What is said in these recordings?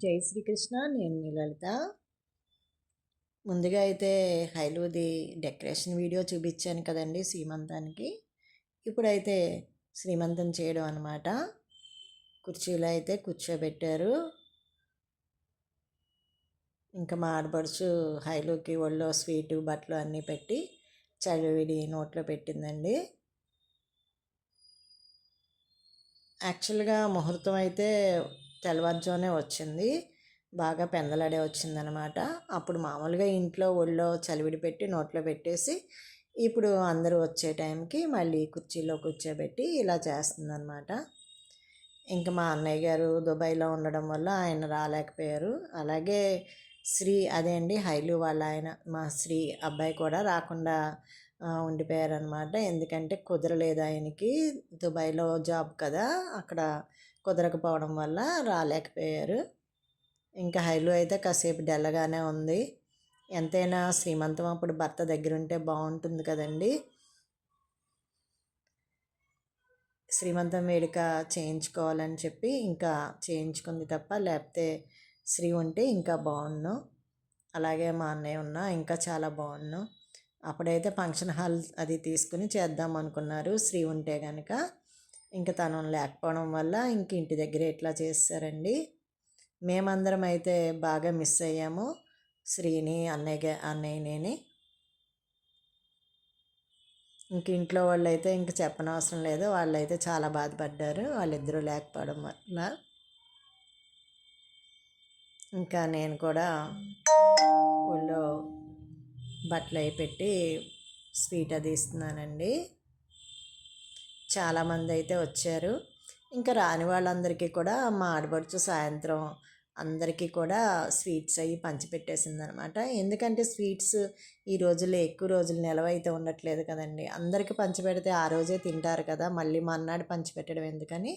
జై శ్రీకృష్ణ. నేను మీ లలిత. ముందుగా అయితే హైలుది డెకరేషన్ వీడియో చూపించాను కదండి శ్రీమంతానికి. ఇప్పుడైతే శ్రీమంతం చేయడం అనమాట. కుర్చీలో అయితే కూర్చోబెట్టారు. ఇంకా మా ఆడపడుచు హైలుకి ఒళ్ళో స్వీటు బట్టలు అన్నీ పెట్టి చలివిడి నోట్లో పెట్టిందండి. యాక్చువల్గా ముహూర్తం అయితే తెల్లవారుజామునే వచ్చింది. బాగా పెందలాడే వచ్చిందనమాట. అప్పుడు మామూలుగా ఇంట్లో ఒళ్ళో చలివిడి పెట్టి నోట్లో పెట్టేసి ఇప్పుడు అందరూ వచ్చే టైంకి మళ్ళీ కుర్చీలో కూర్చోబెట్టి ఇలా చేస్తుందనమాట. ఇంకా మా అన్నయ్య గారు దుబాయ్లో ఉండడం వల్ల ఆయన రాలేకపోయారు. అలాగే శ్రీ అదే అండి హైలు వాళ్ళ ఆయన మా శ్రీ అబ్బాయి కూడా రాకుండా ఉండిపోయారనమాట. ఎందుకంటే కుదరలేదు ఆయనకి, దుబాయ్లో జాబ్ కదా, అక్కడ కుదరకపోవడం వల్ల రాలేకపోయారు. ఇంకా హైలు అయితే కాసేపు డల్లగానే ఉంది. ఎంతైనా శ్రీమంతం అప్పుడు భర్త దగ్గర ఉంటే బాగుంటుంది కదండి. శ్రీమంతం వేడుక చేయించుకోవాలని చెప్పి ఇంకా చేయించుకుంది తప్ప, లేకపోతే శ్రీ ఉంటే ఇంకా బాగుండు. అలాగే మా అన్నయ్య ఉన్నా ఇంకా చాలా బాగుండు. అప్పుడైతే ఫంక్షన్ హాల్ అది తీసుకుని చేద్దాం అనుకున్నారు శ్రీ ఉంటే కనుక. ఇంకా తను లేకపోవడం వల్ల ఇంక ఇంటి దగ్గరే ఇట్లా చేస్తారండి. మేమందరం అయితే బాగా మిస్ అయ్యాము శ్రీని, అన్నయ్యని. ఇంక ఇంట్లో వాళ్ళు అయితే ఇంక చెప్పనవసరం లేదు, వాళ్ళైతే చాలా బాధపడ్డారు వాళ్ళిద్దరూ లేకపోవడం వల్ల. ఇంకా నేను కూడా ఊళ్ళో బట్టలు అవి పెట్టి స్వీట్ అది ఇస్తున్నానండి. చాలామంది అయితే వచ్చారు. ఇంకా రాని వాళ్ళందరికీ కూడా మా ఆడపడుచు సాయంత్రం అందరికీ కూడా స్వీట్స్ అవి పంచిపెట్టేసిందనమాట. ఎందుకంటే స్వీట్స్ ఈ రోజుల్లో ఎక్కువ రోజులు నిలవ అయితే ఉండట్లేదు కదండి. అందరికీ పంచిపెడితే ఆ రోజే తింటారు కదా, మళ్ళీ మర్నాడు పంచిపెట్టడం ఎందుకని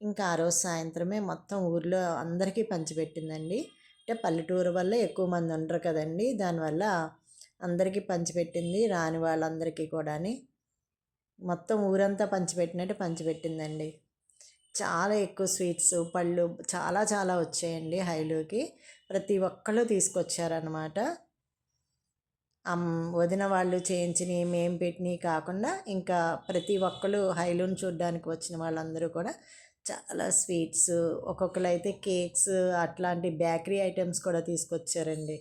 ఇంకా ఆ రోజు సాయంత్రమే మొత్తం ఊర్లో అందరికీ పంచిపెట్టిందండి. అంటే పల్లెటూరు వల్ల ఎక్కువ మంది ఉండరు కదండి, దానివల్ల అందరికీ పంచిపెట్టింది. రాని వాళ్ళందరికీ కూడా మొత్తం ఊరంతా పంచిపెట్టినట్టు పంచిపెట్టిందండి. చాలా ఎక్కువ స్వీట్స్ పళ్ళు చాలా చాలా వచ్చాయండి హైలోకి. ప్రతి ఒక్కళ్ళు తీసుకొచ్చారనమాట. వదిన వాళ్ళు చేయించినవి మేము పెట్టినవి కాకుండా ఇంకా ప్రతి ఒక్కళ్ళు హైలోని చూడడానికి వచ్చిన వాళ్ళందరూ కూడా చాలా స్వీట్స్, ఒక్కొక్కరు అయితే కేక్స్ అట్లాంటి బేకరీ ఐటమ్స్ కూడా తీసుకొచ్చారండి.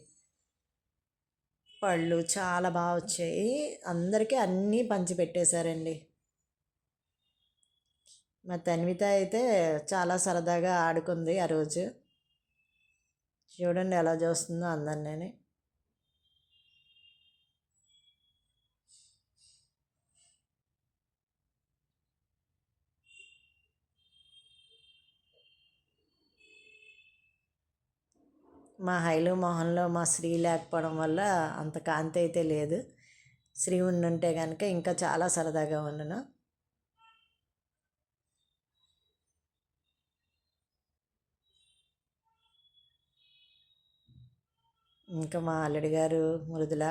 పళ్ళు చాలా బాగా వచ్చాయి. అందరికీ అన్నీ పంచిపెట్టేశారండి. మా తన్విత అయితే చాలా సరదాగా ఆడుకుంది ఆ రోజు. చూడండి ఎలా చూస్తుందో అందరినీ. మా హైలు మొహంలో మా శ్రీ లేకపోవడం వల్ల అంత కాంతి అయితే లేదు. శ్రీ ఉండుంటే కనుక ఇంకా చాలా సరదాగా ఉండను. ఇంకా మా అల్లుడి గారు మృదుల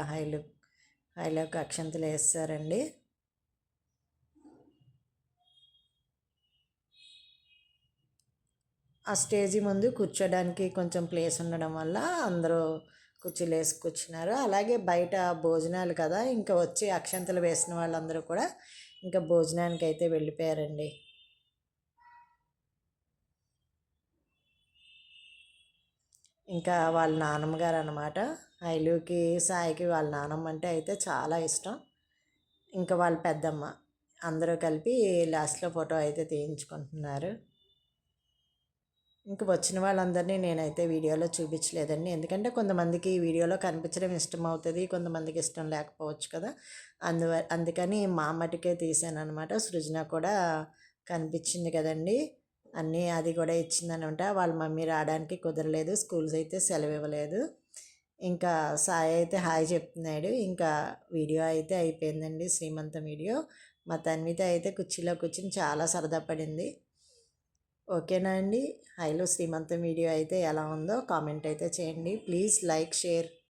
హైలోకి అక్షంతలు వేస్తారండి. ఆ స్టేజీ ముందు కూర్చోడానికి కొంచెం ప్లేస్ ఉండడం వల్ల అందరూ కుర్చీలు వేసి కూర్చున్నారు. అలాగే బయట భోజనాలు కదా, ఇంకా వచ్చి అక్షంతలు వేసిన వాళ్ళందరూ కూడా ఇంకా భోజనానికి అయితే వెళ్ళిపోయారండి. ఇంకా వాళ్ళ నాన్నమ్మ గారు అనమాట. ఐలుకి సాయికి వాళ్ళ నాన్నమ్మ అంటే అయితే చాలా ఇష్టం. ఇంకా వాళ్ళ పెద్దమ్మ అందరూ కలిపి లాస్ట్లో ఫోటో అయితే తీయించుకుంటున్నారు. ఇంక వచ్చిన వాళ్ళందరినీ నేనైతే వీడియోలో చూపించలేదండి. ఎందుకంటే కొంతమందికి వీడియోలో కనిపించడం ఇష్టం అవుతుంది, కొంతమందికి ఇష్టం లేకపోవచ్చు కదా. అందుకని మా మటుకే తీసాను అనమాట. సృజన కూడా కనిపించింది కదండి, అన్నీ అది కూడా ఇచ్చిందనమాట. వాళ్ళ మమ్మీ రావడానికి కుదరలేదు, స్కూల్స్ అయితే సెలవు ఇవ్వలేదు. ఇంకా సాయి అయితే హాయ్ చెప్తున్నాడు. ఇంకా వీడియో అయితే అయిపోయిందండి, శ్రీమంతం వీడియో. మా తన్విత అయితే కుర్చీలో కూర్చుని చాలా సరదా పడింది. ఓకేనా అండి. హైలో శ్రీమంతం వీడియో అయితే ఎలా ఉందో కామెంట్ అయితే చేయండి. Please like, share.